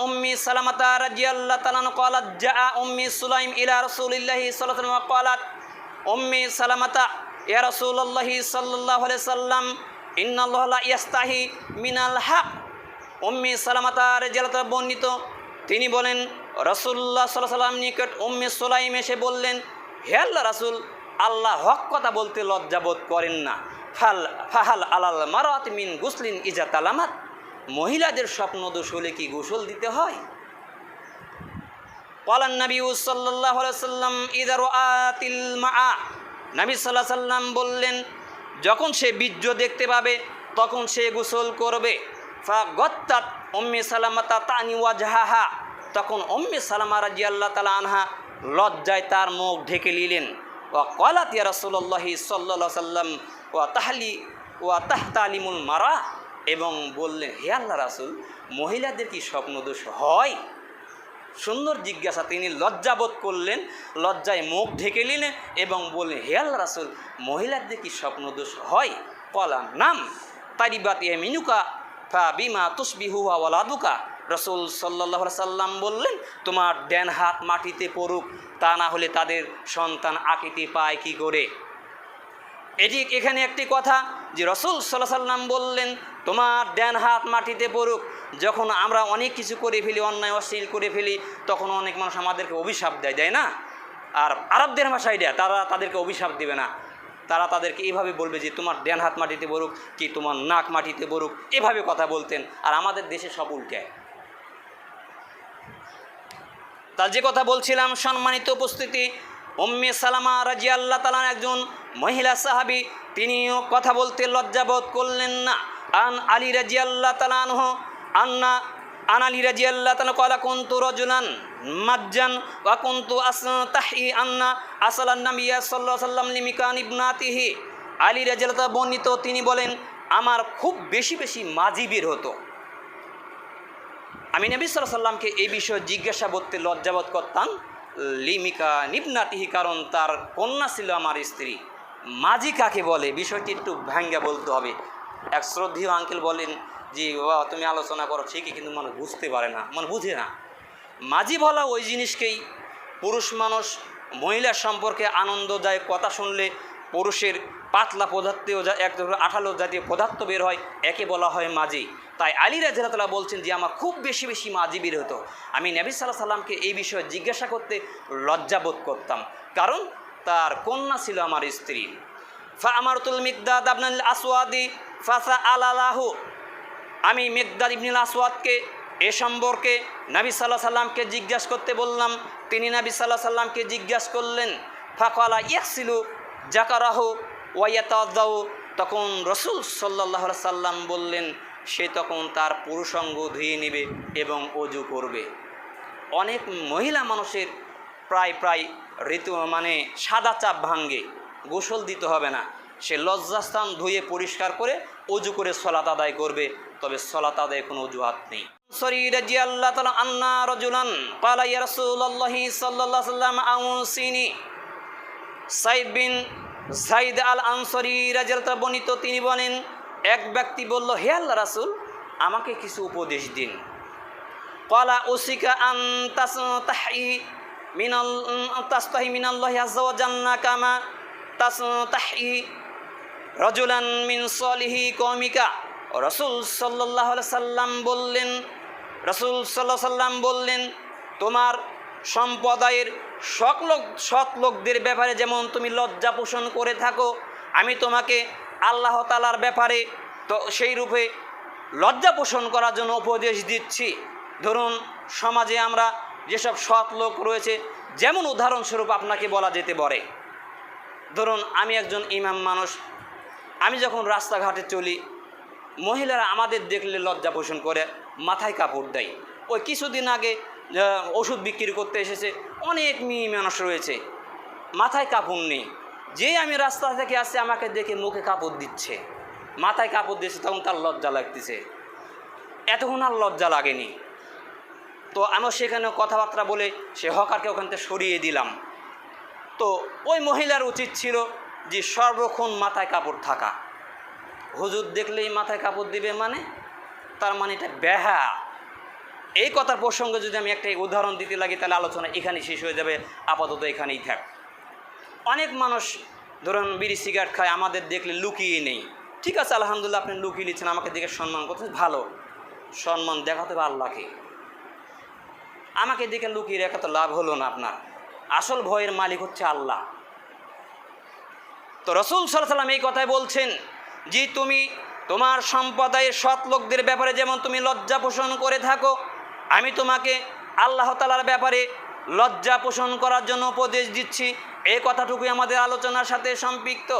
উম্মি সালামাতা রাদিয়াল্লাহু তাআলা ক্বালাত জাআ উম্মি সুলাইম ইলা রাসূলিল্লাহি সাল্লাল্লাহু আলাইহি ওয়া সাল্লাম ক্বালাত উম্মি সালামাতা ইয়া রাসূলুল্লাহি সাল্লাল্লাহু আলাইহি সাল্লাম ইন্নাল্লাহা লা ইয়াস্তাহি মিনাল হক। উম্মি সালামাতা রাদিয়াল্লাহু তাআলা বর্ণিত, তিনি বলেন রাসূলুল্লাহ সাল্লাল্লাহু আলাইহি ওয়াসাল্লাম নিকট উম্মি সুলাইম এসে বললেন, হে আল্লাহ রাসূল, আল্লাহ হক কথা বলতে লজ্জাবোধ করেন না। ফাহাল আলাল মারাত মিন গুসলিন ইজা তালামাত, মহিলাদের স্বপ্নদোষ হলে কি গোসল দিতে হয়? ক্বালান নবী সাল্লাল্লাহু আলাইহি ওয়াসাল্লাম ইযা রাআতিল মাআ, নবী সাল্লাল্লাহু আলাইহি ওয়াসাল্লাম বললেন, যখন সে বীর্য দেখতে পাবে তখন সে গোসল করবে। ফাগাত্তাত উম্মি সালামাতা তানি ওয়াজহাহা, তখন উম্মি সালামা রাদিয়াল্লাহু তাআলা আনহা লজ্জায় তার মুখ ঢেকে নিলেন। ওয়া ক্বালাত ইয়া রাসূলুল্লাহি সাল্লাল্লাহু আলাইহি ওয়াসাল্লাম ওয়া তাহতালিমুল মারা, এবং বললেন, হে আল্লাহ রাসূল, মহিলাদের কি স্বপ্নদোষ হয়? সুন্দর জিজ্ঞাসা। তিনি লজ্জাবোধ করলেন, লজ্জায় মুখ ঢেকে নিলেন এবং বললেন, হে আল্লাহ রাসূল, মহিলাদের কি স্বপ্নদোষ হয়? ক্বালা নাম তারিবাত ইয়ামিনুকা ফা বিমা তুসবিহু ওয়া ওয়ালাদুকা। রাসূল সাল্লাল্লাহু আলাইহি সাল্লাম বললেন, তোমার ডান হাত মাটিতে পড়ুক, তা না হলে তাদের সন্তান আকৃতি পায় কি করে। এখানে একটি কথা যে রাসূল সাল্লাল্লাহু আলাইহি সাল্লাম বললেন, তোমার ডান হাত মাটিতে পড়ুক। যখন আমরা অনেক কিছু করে ফেলি, অন্যায় অশ্লীল করে ফেলি, তখন অনেক মানুষ আমাদেরকে অভিশাপ দেয় না? আর আরবদের ভাষায় দেয়, তারা তাদেরকে অভিশাপ দেবে না, তারা তাদেরকে এইভাবে বলবে যে তোমার ডান হাত মাটিতে পড়ুক, কি তোমার নাক মাটিতে পড়ুক, এভাবে কথা বলতেন। আর আমাদের দেশে সব উল্টায়। তার যে কথা বলছিলাম, সম্মানিত উপস্থিতি, উম্মে সালামা রাদিয়াল্লাহু তাআলা একজন মহিলা সাহাবী, তিনিও কথা বলতে লজ্জাবোধ করলেন না। আন আলী রাদিয়াল্লাহু তাআলা আনহু আন আলী রাদিয়াল্লাহু তাআলা ক্বালা কুনতু রাজুলান মাজ্জান ওয়া কুনতু আস্তাহি আন্না আসালান নাবিয়্যা সাল্লাল্লাহু আলাইহি ওয়াসাল্লাম লিমিকান ইবনাতিহি। আলী রাদিয়াল্লাহু তাআলা বর্ণিত, তিনি বলেন, আমার খুব বেশি মাজি বের হতো। আমি নবী সাল্লাল্লাহু আলাইহি ওয়াসাল্লামকে এই বিষয়ে জিজ্ঞাসা করতে লজ্জাবোধ করতাম। লিমিকা নিবনাতিহি, কারণ তার কন্যা ছিল আমার স্ত্রী। মাজি কাকে বলে বিষয়টি একটু ভাঙ্গা বলতে হবে। এক শ্রদ্ধেয় আঙ্কেল বলেন, জি বাবা তুমি আলোচনা করো ঠিকই, কিন্তু মানুষ বুঝতে পারে না, মানে বুঝে না। মাজি বলা ওই জিনিসকেই, পুরুষ মানুষ মহিলার সম্পর্কে আনন্দদায়ক কথা শুনলে পুরুষের পাতলা পদার্থ এক ধরনের আঠালো জাতীয় পদার্থ বের হয়, একে বলা হয় মাজি। তাই আলী রাদিয়াল্লাহু তাআলা বলছেন যে আমার খুব বেশি মাজি বের হতো। আমি নবী সাল্লাল্লাহু আলাইহি সাল্লামকে এই বিষয়ে জিজ্ঞাসা করতে লজ্জাবোধ করতাম, কারণ তার কন্যা ছিল আমার স্ত্রী। ফা আমারতুল মিকদাদ ইবনুল আসওয়াদি ফাসাআলাহু, আমি মিকদাদ ইবনুল আসওয়াদকে এ সম্পর্কে নবী সাল্লাল্লাহু আলাইহি সাল্লামকে জিজ্ঞাসা করতে বললাম। তিনি নবী সাল্লাল্লাহু আলাইহি সাল্লামকে জিজ্ঞাসা করলেন, ফাকালা ইয়াগসিলু যাকারাহু ওয়া ইয়াতাওয়াদ্দাউ, তখন রাসূল সাল্লাল্লাহু আলাইহি সাল্লাম বললেন, সে তখন তার পুরুষাঙ্গ ধুয়ে নেবে এবং ওযু করবে। অনেক মহিলা মানুষের প্রায় ঋতু মানে সাদা চাপ ভাঙ্গে, গোসল দিতে হবে না, সে লজ্জাস্থান ধুয়ে পরিষ্কার করে ওযু করে সালাত আদায় করবে, তবে সালাত আদায়ে কোনো অজুহাত নেই। সরি রাদিয়াল্লাহু তাআলা আন্না রাজুলান ক্বালা ইয়া রাসূলুল্লাহি সাল্লাল্লাহু আলাইহি ওয়াসাল্লাম আউসিনি। সাইদ বিন যায়েদ আল আনসারী রাদিয়াল্লাহু তাআলা বর্ণিত, তিনি বলেন, এক ব্যক্তি বলল, হে আল্লাহ রাসূল, আমাকে কিছু উপদেশ দিন। ক্বালা উসিকা আন তাস্তাহি মিনাল্লাহি আযজা ওয়া জাল্লা কামা তাস্তাহি রাজুলান মিন সালিহি কওমিকা। রাসূল সাল্লাল্লাহু আলাইহি সাল্লাম বললেন, তোমার সম্প্রদায়ের সৎ লোকদের ব্যাপারে যেমন তুমি লজ্জা পোষণ করে থাকো, আমি তোমাকে আল্লাহ তাআলার ব্যাপারে তো সেই রূপে লজ্জা পোষণ করার জন্য উপদেশ দিচ্ছি। ধরুন সমাজে আমরা যেসব সৎ লোক রয়েছে, যেমন উদাহরণস্বরূপ আপনাকে বলা যেতে পারে, ধরুন আমি একজন ইমাম মানুষ, আমি যখন রাস্তাঘাটে চলি, মহিলারা আমাদের দেখলে লজ্জা পোষণ করে, মাথায় কাপড় দেয়। ওই কিছুদিন আগে ওষুধ বিক্রি করতে এসেছে, অনেক মেয়ে মানুষ রয়েছে, মাথায় কাপড় নেই। যেই আমি রাস্তা থেকে আসছি, আমাকে দেখে মুখে কাপড় দিচ্ছে, মাথায় কাপড় দিচ্ছে, তখন তার লজ্জা লাগতেছে। এতক্ষণ আর লজ্জা লাগেনি, তো আমরা সেখানে কথাবার্তা বলে সে হকারকে ওখান থেকে সরিয়ে দিলাম। তো ওই মহিলার উচিত ছিল যে সর্বক্ষণ মাথায় কাপড় থাকা। হুজুর দেখলেই মাথায় কাপড় দিবে, মানে তার মানে এটা বেহা। এই কথার প্রসঙ্গে যদি আমি একটা উদাহরণ দিতে লাগি তাহলে আলোচনা এখানেই শেষ হয়ে যাবে, আপাতত এখানেই থাক। অনেক মানুষ ধরুন বিড়ি সিগারেট খায়, আমাদের দেখলে লুকিয়ে নেই। ঠিক আছে, আলহামদুলিল্লাহ, আপনি লুকিয়ে নিচ্ছেন, আমাকে দেখে সম্মান করছেন, ভালো, সম্মান দেখাতে হবে আল্লাহকে। আমাকে দেখে লুকিয়ে রেখা তো লাভ হলো না আপনার, আসল ভয়ের মালিক হচ্ছে আল্লাহ। তো রাসূল সাল্লাল্লাহু আলাইহি ওয়াসাল্লাম এই কথাই বলছেন যে তুমি তোমার সম্প্রদায়ের সৎ লোকদের ব্যাপারে যেমন তুমি লজ্জা পোষণ করে থাকো, আমি তোমাকে আল্লাহ তাআলার ব্যাপারে লজ্জা পোষণ করার জন্য উপদেশ দিচ্ছি। এই কথাটুকুই আমাদের আলোচনার সাথে সম্পৃক্ত।